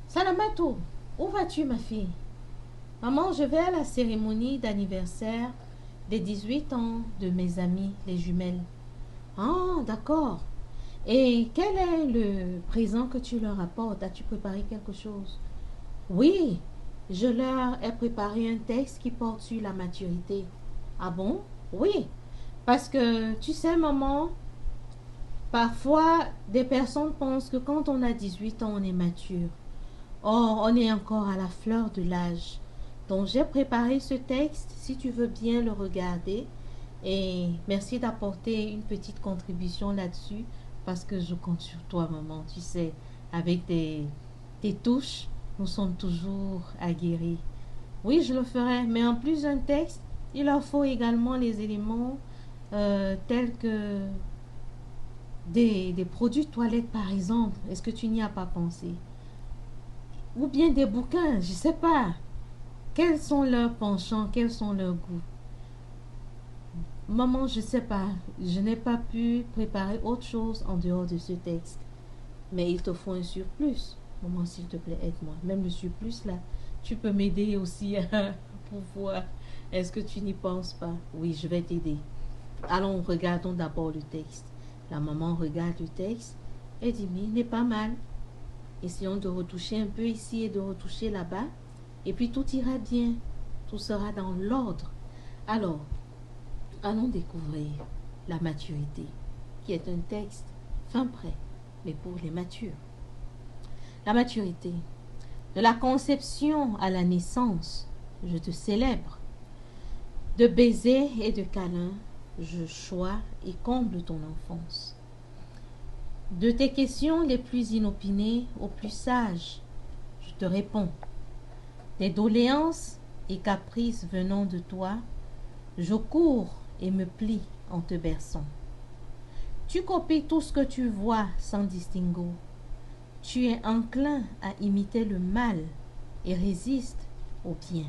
Salamatou, où vas-tu, ma fille? Maman, je vais à la cérémonie d'anniversaire des 18 ans de mes amis, les jumelles. Ah, d'accord. Et quel est le présent que tu leur apportes? As-tu préparé quelque chose? Oui, je leur ai préparé un texte qui porte sur la maturité. Ah bon? Oui, parce que tu sais, maman, parfois des personnes pensent que quand on a 18 ans, on est mature. Or, on est encore à la fleur de l'âge. Donc, j'ai préparé ce texte, si tu veux bien le regarder. Et merci d'apporter une petite contribution là-dessus, parce que je compte sur toi, maman. Tu sais, avec tes touches, nous sommes toujours aguerris. Oui, je le ferai, mais en plus d'un texte, il leur faut également les éléments tels que des produits de toilette, par exemple. Est-ce que tu n'y as pas pensé? Ou bien des bouquins, je sais pas. Quels sont leurs penchants, quels sont leurs goûts? Maman, je sais pas. Je n'ai pas pu préparer autre chose en dehors de ce texte. Mais il te faut un surplus. Maman, s'il te plaît, aide-moi. Même le surplus là, tu peux m'aider aussi pour voir. Est-ce que tu n'y penses pas? Oui, je vais t'aider. Allons, regardons d'abord le texte. La maman regarde le texte et dit, mais il n'est pas mal. Essayons de retoucher un peu ici et de retoucher là-bas. Et puis tout ira bien. Tout sera dans l'ordre. Alors, allons découvrir la maturité, qui est un texte fin prêt, mais pour les matures. La maturité. De la conception à la naissance, je te célèbre. De baisers et de câlins, je chois et comble ton enfance. De tes questions les plus inopinées aux plus sages, je te réponds. Des doléances et caprices venant de toi, je cours et me plie en te berçant. Tu copies tout ce que tu vois sans distinguo. Tu es enclin à imiter le mal et résistes au bien.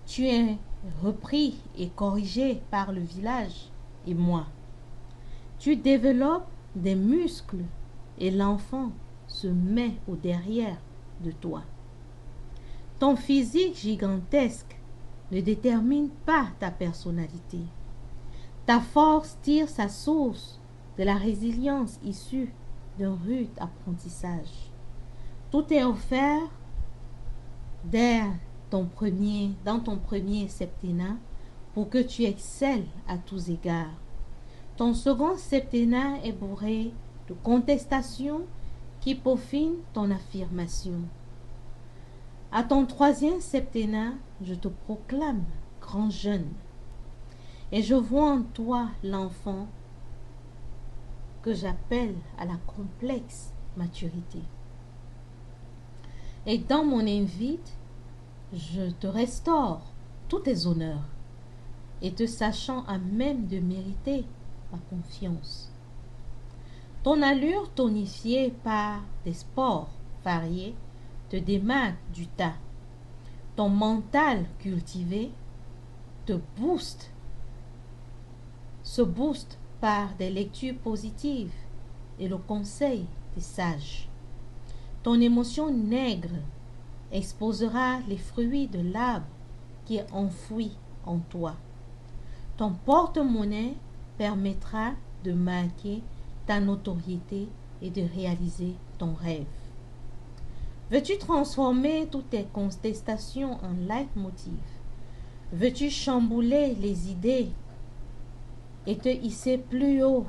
Tu es repris et corrigé par le village et moi. Tu développes des muscles et l'enfant se met au derrière de toi. Ton physique gigantesque ne détermine pas ta personnalité. Ta force tire sa source de la résilience issue d'un rude apprentissage. Tout est offert dans ton premier septennat pour que tu excelles à tous égards. Ton second septennat est bourré de contestations qui peaufinent ton affirmation. À ton troisième septennat, je te proclame grand jeune. Et je vois en toi l'enfant que j'appelle à la complexe maturité. Et dans mon invite, je te restaure tous tes honneurs et te sachant à même de mériter ma confiance. Ton allure tonifiée par des sports variés te démarque du tas. Ton mental cultivé te se booste par des lectures positives et le conseil des sages. Ton émotion nègre exposera les fruits de l'arbre qui est enfoui en toi. Ton porte-monnaie permettra de marquer ta notoriété et de réaliser ton rêve. Veux-tu transformer toutes tes contestations en leitmotiv? Veux-tu chambouler les idées et te hisser plus haut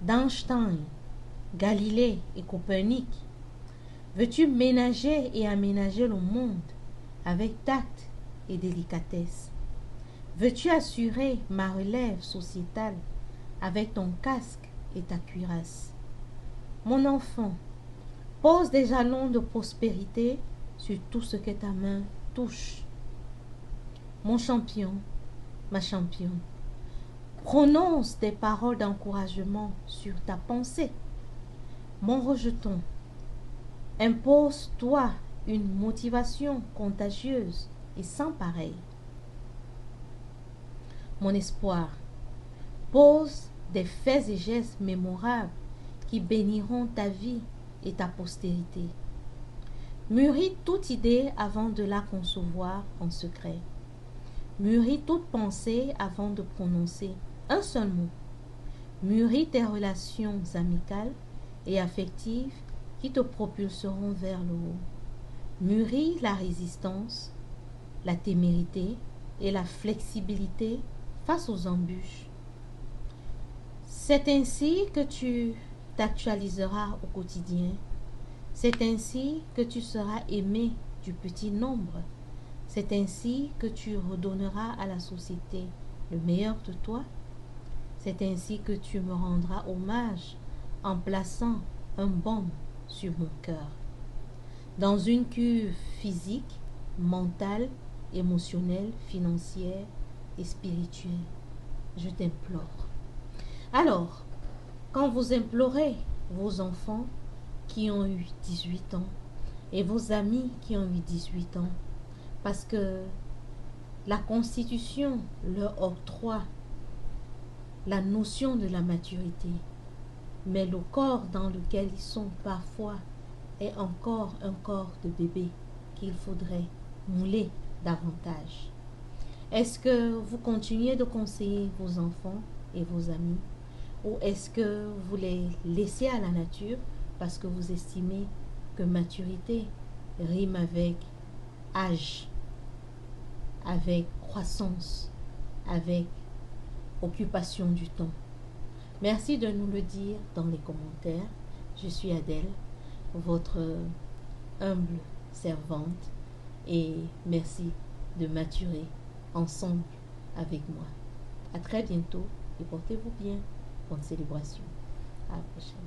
d'Einstein, Galilée et Copernic? Veux-tu ménager et aménager le monde avec tact et délicatesse? Veux-tu assurer ma relève sociétale avec ton casque et ta cuirasse? Mon enfant, pose des jalons de prospérité sur tout ce que ta main touche. Mon champion, ma championne, prononce des paroles d'encouragement sur ta pensée. Mon rejeton, impose-toi une motivation contagieuse et sans pareil. Mon espoir, pose des faits et gestes mémorables qui béniront ta vie et ta postérité. Mûris toute idée avant de la concevoir en secret. Mûris toute pensée avant de prononcer un seul mot. Mûris tes relations amicales et affectives qui te propulseront vers le haut. Mûris la résistance, la témérité et la flexibilité face aux embûches. C'est ainsi que tu t'actualiseras au quotidien. C'est ainsi que tu seras aimé du petit nombre. C'est ainsi que tu redonneras à la société le meilleur de toi. C'est ainsi que tu me rendras hommage en plaçant un baume sur mon cœur. Dans une cuve physique, mentale, émotionnelle, financière et spirituelle, je t'implore. Alors, quand vous implorez vos enfants qui ont eu 18 ans et vos amis qui ont eu 18 ans, parce que la Constitution leur octroie la notion de la maturité, mais le corps dans lequel ils sont parfois est encore un corps de bébé qu'il faudrait mouler davantage. Est-ce que vous continuez de conseiller vos enfants et vos amis, ou est-ce que vous les laissez à la nature parce que vous estimez que maturité rime avec âge, avec croissance, avec occupation du temps? Merci de nous le dire dans les commentaires. Je suis Adèle, votre humble servante, et merci de maturer ensemble avec moi. À très bientôt et portez-vous bien. Bonne célébration. À la prochaine.